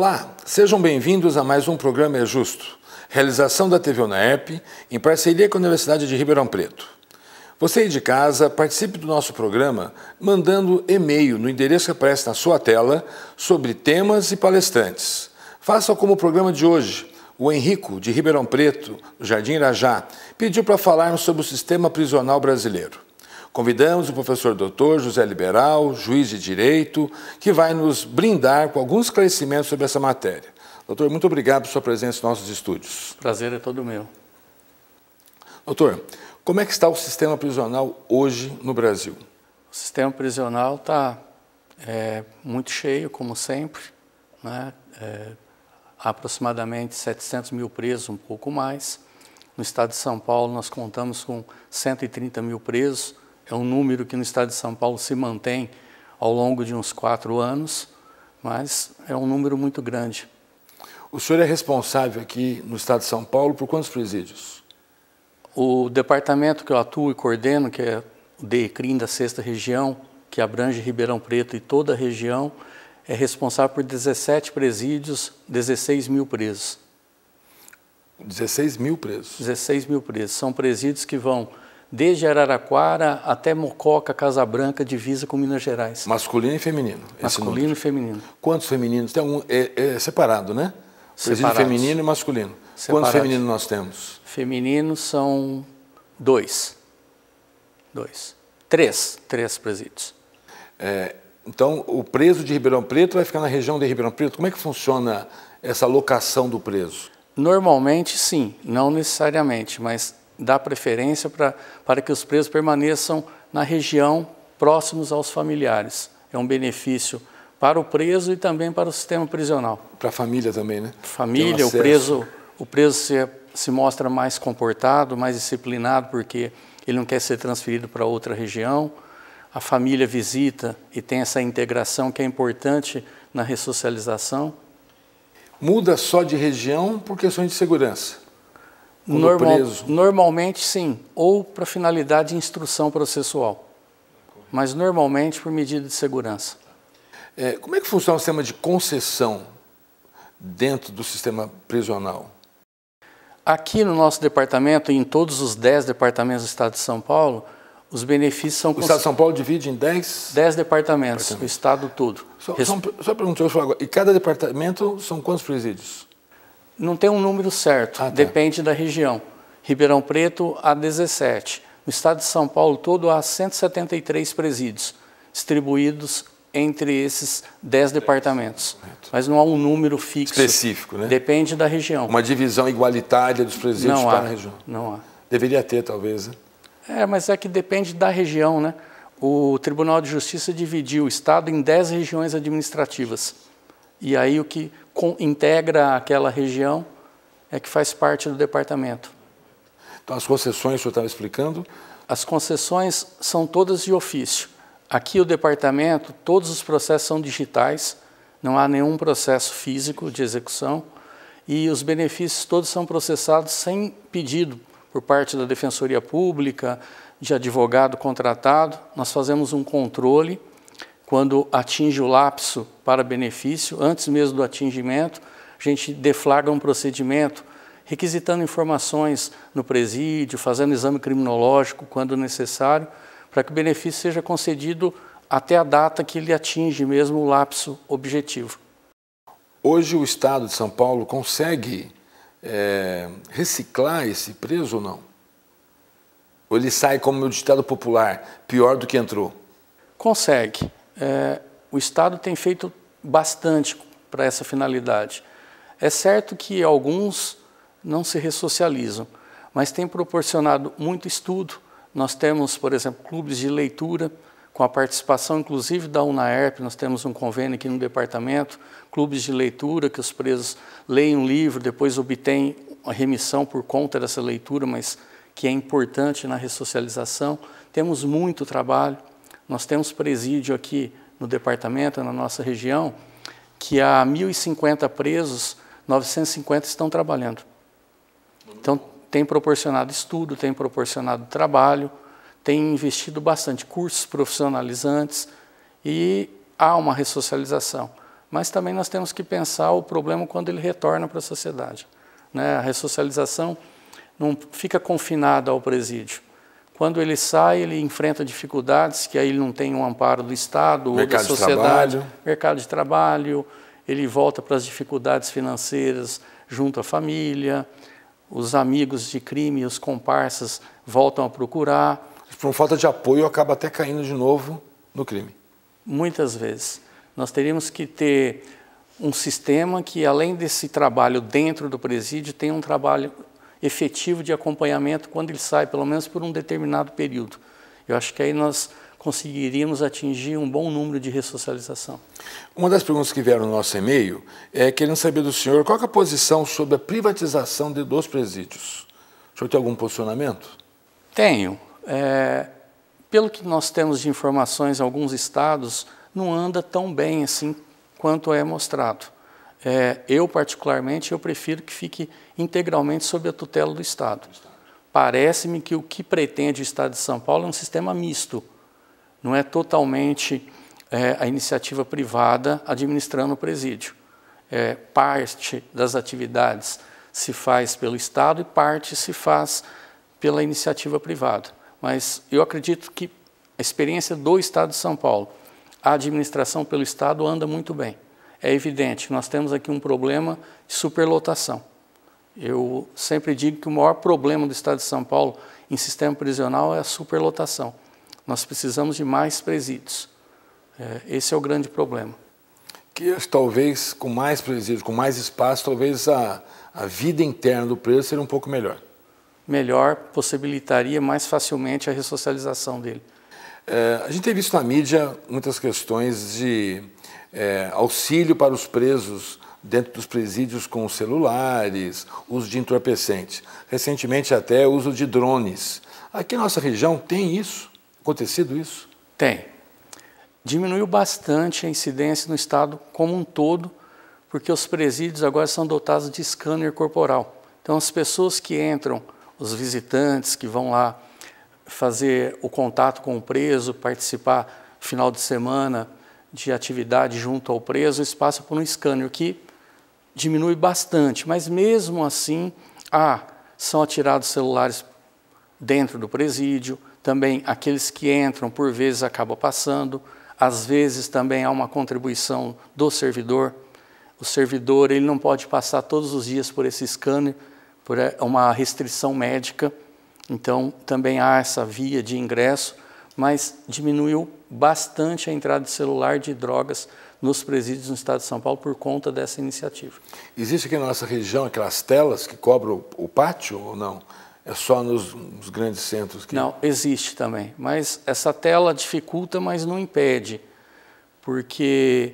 Olá, sejam bem-vindos a mais um programa É Justo, realização da TV UNAERP, em parceria com a Universidade de Ribeirão Preto. Você aí de casa, participe do nosso programa mandando e-mail no endereço que aparece na sua tela sobre temas e palestrantes. Faça como o programa de hoje. O Henrico, de Ribeirão Preto, do Jardim Irajá, pediu para falarmos sobre o sistema prisional brasileiro. Convidamos o professor Dr. José Liberal, juiz de Direito, que vai nos brindar com alguns esclarecimentos sobre essa matéria. Doutor, muito obrigado por sua presença nos nossos estúdios. Prazer é todo meu. Doutor, como é que está o sistema prisional hoje no Brasil? O sistema prisional está muito cheio, como sempre, né? Há aproximadamente 700 mil presos, um pouco mais. No estado de São Paulo, nós contamos com 130 mil presos. É um número que no estado de São Paulo se mantém ao longo de uns 4 anos, mas é um número muito grande. O senhor é responsável aqui no estado de São Paulo por quantos presídios? O departamento que eu atuo e coordeno, que é o DECRIM da 6ª Região, que abrange Ribeirão Preto e toda a região, é responsável por 17 presídios, 16 mil presos. 16 mil presos? 16 mil presos. São presídios que vão desde Araraquara até Mococa, Casa Branca, divisa com Minas Gerais. Masculino e feminino? Masculino e feminino. Quantos femininos? Tem é separado, né? Presídio feminino e masculino. Separados. Quantos femininos nós temos? Femininos são 2. 3 presídios. Então, o preso de Ribeirão Preto vai ficar na região de Ribeirão Preto? Como é que funciona essa locação do preso? Normalmente, sim. Não necessariamente, mas dá preferência para que os presos permaneçam na região, próximos aos familiares. É um benefício para o preso e também para o sistema prisional. Para a família também, né? Família, o preso se mostra mais comportado, mais disciplinado, porque ele não quer ser transferido para outra região. A família visita e tem essa integração que é importante na ressocialização. Muda só de região por questões de segurança? Normalmente, sim, ou para finalidade de instrução processual, mas normalmente por medida de segurança. Como é que funciona o sistema de concessão dentro do sistema prisional? Aqui no nosso departamento e em todos os 10 departamentos do estado de São Paulo, os benefícios são... O estado de São Paulo divide em 10? 10 departamentos, o estado todo. Só perguntar agora, e cada departamento são quantos presídios? Não tem um número certo, depende da região. Ribeirão Preto há 17. No estado de São Paulo todo há 173 presídios, distribuídos entre esses 10 departamentos. Mas não há um número fixo. Específico, né? Depende da região. Uma divisão igualitária dos presídios para a região? Não há. Deveria ter, talvez, né? Mas é que depende da região, né? O Tribunal de Justiça dividiu o estado em 10 regiões administrativas. E aí o que integra aquela região é que faz parte do departamento. Então as concessões, o senhor estava explicando? As concessões são todas de ofício. Aqui o departamento, todos os processos são digitais, não há nenhum processo físico de execução e os benefícios todos são processados sem pedido por parte da Defensoria Pública, de advogado contratado. Nós fazemos um controle quando atinge o lapso para benefício, antes mesmo do atingimento, a gente deflagra um procedimento requisitando informações no presídio, fazendo exame criminológico quando necessário, para que o benefício seja concedido até a data que ele atinge mesmo o lapso objetivo. Hoje o Estado de São Paulo consegue reciclar esse preso ou não? Ou ele sai, como o ditado popular, pior do que entrou? Consegue. O Estado tem feito bastante para essa finalidade. É certo que alguns não se ressocializam, mas tem proporcionado muito estudo. Nós temos, por exemplo, clubes de leitura, com a participação inclusive da UNAERP, nós temos um convênio aqui no departamento, clubes de leitura que os presos leem um livro, depois obtêm a remissão por conta dessa leitura, mas que é importante na ressocialização. Temos muito trabalho. Nós temos presídio aqui no departamento, na nossa região, que há 1.050 presos, 950 estão trabalhando. Então, tem proporcionado estudo, tem proporcionado trabalho, tem investido bastante, cursos profissionalizantes e há uma ressocialização. mas também nós temos que pensar o problema quando ele retorna para a sociedade, né? A ressocialização não fica confinada ao presídio. Quando ele sai, ele enfrenta dificuldades, que aí ele não tem um amparo do Estado ou da sociedade. Mercado de trabalho, ele volta para as dificuldades financeiras junto à família, os amigos de crime, os comparsas voltam a procurar. Por falta de apoio, acaba até caindo de novo no crime. Muitas vezes. Nós teríamos que ter um sistema que, além desse trabalho dentro do presídio, tenha um trabalho efetivo de acompanhamento quando ele sai, pelo menos por um determinado período. Eu acho que aí nós conseguiríamos atingir um bom número de ressocialização. Uma das perguntas que vieram no nosso e-mail é querendo saber do senhor qual é a posição sobre a privatização dos presídios. O senhor tem algum posicionamento? Tenho. Pelo que nós temos de informações, alguns estados não anda tão bem assim quanto é mostrado. Eu, particularmente, eu prefiro que fique integralmente sob a tutela do Estado. Parece-me que o que pretende o Estado de São Paulo é um sistema misto. Não é totalmente a iniciativa privada administrando o presídio. Parte das atividades se faz pelo Estado e parte se faz pela iniciativa privada. Mas eu acredito que a experiência do Estado de São Paulo, a administração pelo Estado anda muito bem. É evidente que nós temos aqui um problema de superlotação. Eu sempre digo que o maior problema do Estado de São Paulo em sistema prisional é a superlotação. Nós precisamos de mais presídios. Esse é o grande problema. Que talvez com mais presídios, com mais espaço, talvez a vida interna do preso seria um pouco melhor. Melhor, possibilitaria mais facilmente a ressocialização dele. A gente tem visto na mídia muitas questões de auxílio para os presos dentro dos presídios com celulares, uso de entorpecentes. Recentemente até uso de drones. Aqui na nossa região tem isso? Acontecido isso? Tem. Diminuiu bastante a incidência no estado como um todo, porque os presídios agora são dotados de scanner corporal. Então as pessoas que entram, os visitantes que vão lá fazer o contato com o preso, participar final de semana de atividade junto ao preso, eles passam por um scanner que diminui bastante, mas mesmo assim são atirados celulares dentro do presídio, também aqueles que entram por vezes acabam passando, às vezes também há uma contribuição do servidor. O servidor ele não pode passar todos os dias por esse scanner, por uma restrição médica, então também há essa via de ingresso, mas diminuiu bastante a entrada de celular de drogas nos presídios no estado de São Paulo por conta dessa iniciativa. Existe aqui na nossa região aquelas telas que cobram o pátio ou não? É só nos grandes centros? Não, existe também, mas essa tela dificulta, mas não impede, porque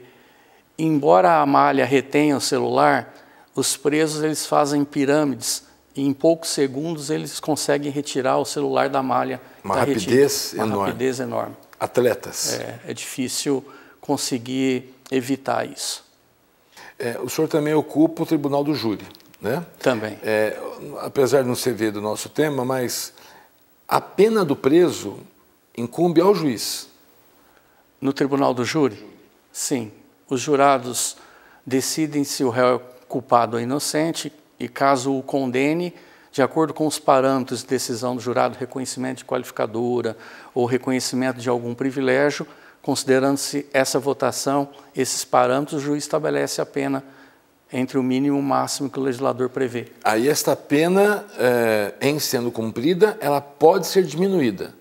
embora a malha retenha o celular, os presos eles fazem pirâmides e em poucos segundos eles conseguem retirar o celular da malha. Uma rapidez enorme. Uma rapidez enorme. Atletas. É difícil conseguir evitar isso. O senhor também ocupa o Tribunal do Júri, né? Também. Apesar de não ser do nosso tema, mas a pena do preso incumbe ao juiz. No Tribunal do Júri? Sim. Os jurados decidem se o réu é culpado ou inocente e, caso o condene, de acordo com os parâmetros de decisão do jurado, reconhecimento de qualificadora ou reconhecimento de algum privilégio, considerando-se essa votação, esses parâmetros, o juiz estabelece a pena entre o mínimo e o máximo que o legislador prevê. Aí esta pena, em sendo cumprida, ela pode ser diminuída.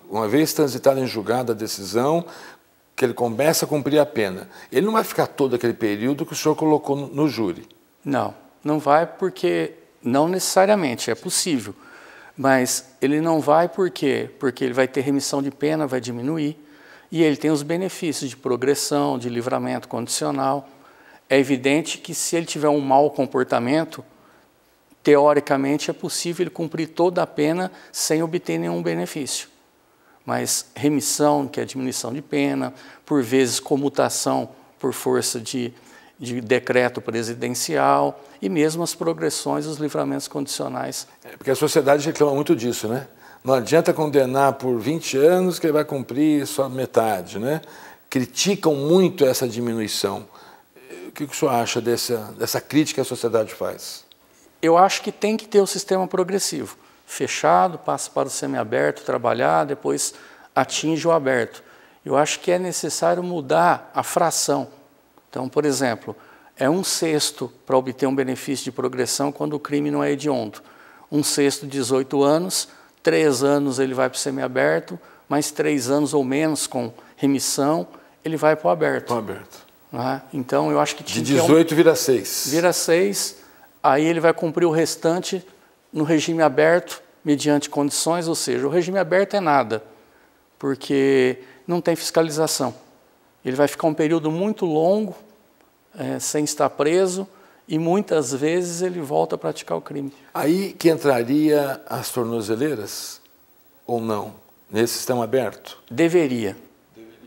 Uma vez transitada em julgado a decisão, que ele começa a cumprir a pena, ele não vai ficar todo aquele período que o senhor colocou no júri. Não, não vai porque, não necessariamente, é possível, mas ele não vai por quê? Porque ele vai ter remissão de pena, vai diminuir, e ele tem os benefícios de progressão, de livramento condicional. É evidente que se ele tiver um mau comportamento, teoricamente é possível ele cumprir toda a pena sem obter nenhum benefício. Mas remissão, que é diminuição de pena, por vezes comutação por força de decreto presidencial e mesmo as progressões, os livramentos condicionais. Porque a sociedade reclama muito disso, né? Não adianta condenar por 20 anos que ele vai cumprir só metade, né? criticam muito essa diminuição. O que o senhor acha dessa crítica que a sociedade faz? Eu acho que tem que ter o sistema progressivo. Fechado, passa para o semiaberto, trabalhar, depois atinge o aberto. Eu acho que é necessário mudar a fração. Então, por exemplo, é 1/6 para obter um benefício de progressão quando o crime não é hediondo. 1/6, 18 anos, 3 anos ele vai para o semiaberto, mais 3 anos ou menos com remissão, ele vai para o aberto. Então, eu acho que tinha de 18 vira 6. Vira 6, aí ele vai cumprir o restante no regime aberto, mediante condições, ou seja, o regime aberto é nada, porque não tem fiscalização. Ele vai ficar um período muito longo, sem estar preso, e muitas vezes ele volta a praticar o crime. Aí que entraria as tornozeleiras, ou não, nesse sistema aberto? Deveria,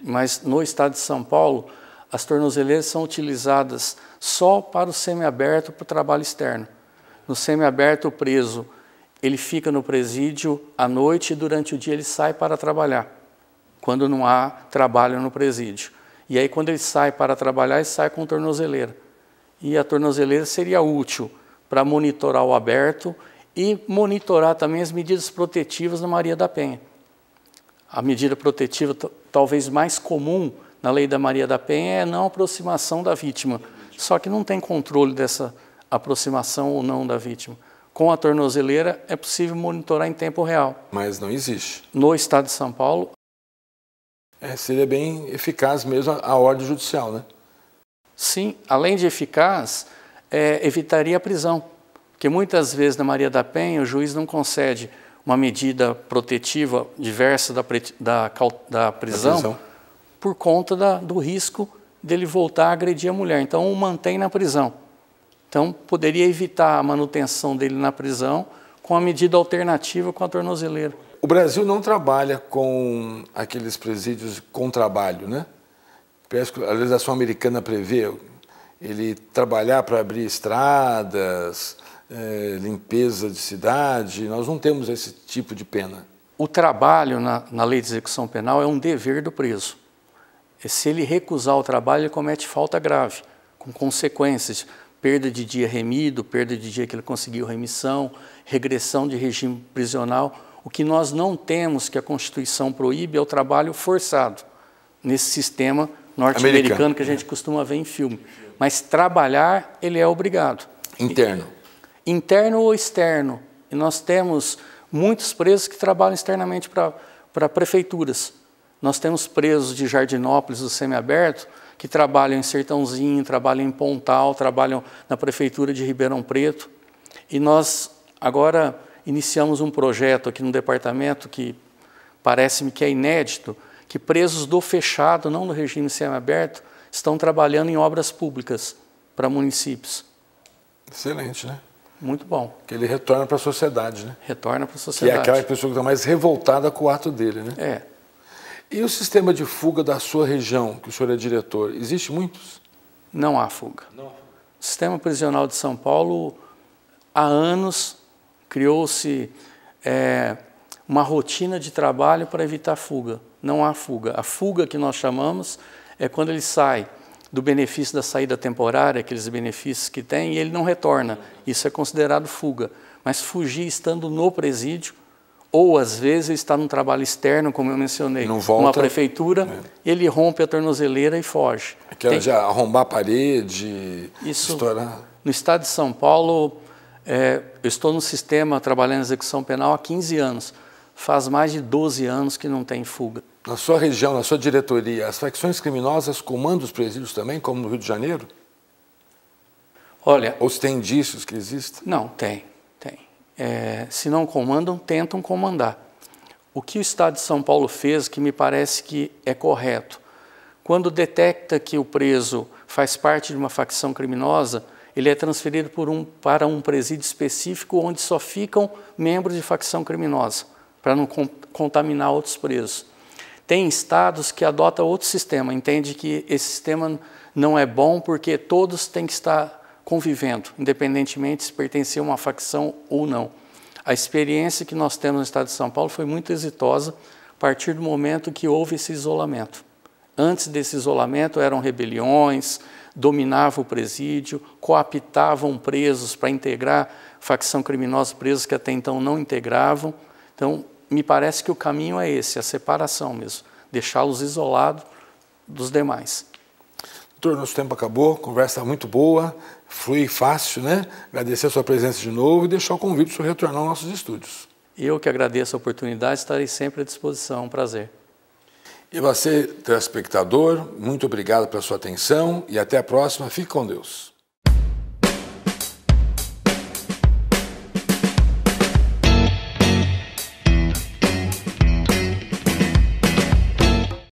mas no estado de São Paulo, as tornozeleiras são utilizadas só para o semiaberto, para o trabalho externo. No semiaberto, o preso, ele fica no presídio à noite e durante o dia ele sai para trabalhar, quando não há trabalho no presídio. E aí, quando ele sai para trabalhar, ele sai com tornozeleira. E a tornozeleira seria útil para monitorar o aberto e monitorar também as medidas protetivas na Maria da Penha. A medida protetiva talvez mais comum na lei da Maria da Penha é a não aproximação da vítima. Só que não tem controle dessa aproximação ou não da vítima. Com a tornozeleira é possível monitorar em tempo real. Mas não existe. No estado de São Paulo... seria bem eficaz mesmo a ordem judicial, né? Sim, além de eficaz, evitaria a prisão. Porque muitas vezes na Maria da Penha o juiz não concede uma medida protetiva diversa da prisão por conta do risco dele voltar a agredir a mulher. Então, o mantém na prisão. Então, poderia evitar a manutenção dele na prisão com a medida alternativa com a tornozeleira. O Brasil não trabalha com aqueles presídios com trabalho, né? Parece que a legislação americana prevê ele trabalhar para abrir estradas, limpeza de cidade. Nós não temos esse tipo de pena. O trabalho na lei de execução penal é um dever do preso. E se ele recusar o trabalho, ele comete falta grave, com consequências, perda de dia remido, perda de dia que ele conseguiu remissão, regressão de regime prisional. O que nós não temos, que a Constituição proíbe, é o trabalho forçado, nesse sistema norte-americano que a gente costuma ver em filme. Mas trabalhar, ele é obrigado. Interno? Interno ou externo. E nós temos muitos presos que trabalham externamente para prefeituras. Nós temos presos de Jardinópolis, do semiaberto, que trabalham em Sertãozinho, trabalham em Pontal, trabalham na prefeitura de Ribeirão Preto. E nós agora iniciamos um projeto aqui no departamento que parece-me que é inédito, que presos do fechado, não do regime semiaberto, estão trabalhando em obras públicas para municípios. Excelente, né? Muito bom. Que ele retorna para a sociedade, né? Retorna para a sociedade. Que é aquela pessoa que está mais revoltada com o ato dele, né? É. E o sistema de fuga da sua região, que o senhor é diretor, existe muitos? Não há fuga. Não. O sistema prisional de São Paulo, há anos, criou-se uma rotina de trabalho para evitar fuga. Não há fuga. A fuga que nós chamamos é quando ele sai do benefício da saída temporária, aqueles benefícios que tem, e ele não retorna. Isso é considerado fuga. Mas fugir estando no presídio, ou às vezes ele está num trabalho externo, como eu mencionei, numa prefeitura, ele rompe a tornozeleira e foge. Aquela de arrombar a parede, estourar. No estado de São Paulo, eu estou no sistema trabalhando em execução penal há 15 anos. Faz mais de 12 anos que não tem fuga. Na sua região, na sua diretoria, as facções criminosas comandam os presídios também, como no Rio de Janeiro? Olha... Ou se tem indícios que existem? Não, tem. Se não comandam, tentam comandar. O que o Estado de São Paulo fez, que me parece que é correto, quando detecta que o preso faz parte de uma facção criminosa, ele é transferido para um presídio específico onde só ficam membros de facção criminosa, para não contaminar outros presos. Tem estados que adotam outro sistema, entende que esse sistema não é bom porque todos têm que estar convivendo, independentemente se pertencer a uma facção ou não. A experiência que nós temos no estado de São Paulo foi muito exitosa a partir do momento que houve esse isolamento. Antes desse isolamento eram rebeliões, dominavam o presídio, coaptavam presos para integrar facção criminosa, presos que até então não integravam. Então, me parece que o caminho é esse, a separação mesmo, deixá-los isolados dos demais. Doutor, nosso tempo acabou, a conversa muito boa, flui fácil, né? Agradecer a sua presença de novo e deixar o convite para o senhor retornar aos nossos estúdios. Eu que agradeço a oportunidade, estarei sempre à disposição, um prazer. E você, telespectador, muito obrigado pela sua atenção e até a próxima. Fique com Deus.